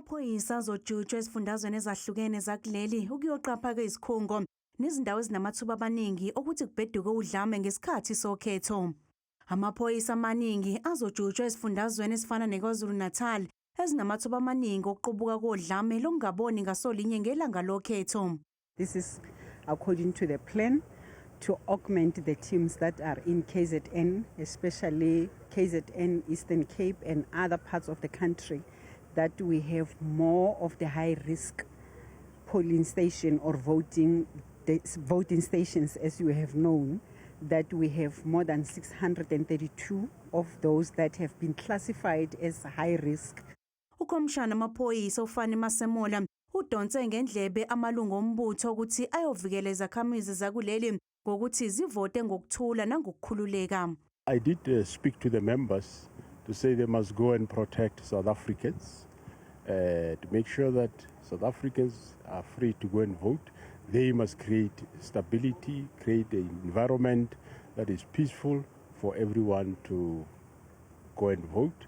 Amaphoyisa azojutshwa ezifundazweni ezahlukene zakuleli ukuyoqapha izikhungo nezindawo ezinamathuba amaningi ukuthi kubheduke udlame ngesikhathi sokhetho. Amaphoyisa amaningi azojutshwa ezifundazweni ezifana neKwaZulu-Natal ezinamathuba amaningi okuqubuka kodlame lokungaboni ngasolinye ngelanga lokhetho. This is according to the plan to augment the teams that are in KZN, especially KZN, Eastern Cape and other parts of the country, that we have more of the high-risk polling station or voting stations, as you have known, that we have more than 632 of those that have been classified as high-risk. Ukomshana amaphoyisa ufani Masemola udonse ngendlebe amalungu ombutho ukuthi ayovikela izakhamizi zakuleli ngokuthi zivote ngokuthula nangokukhululeka. I did speak to the members to say they must go and protect South Africans, to make sure that South Africans are free to go and vote. They must create stability, create an environment that is peaceful for everyone to go and vote.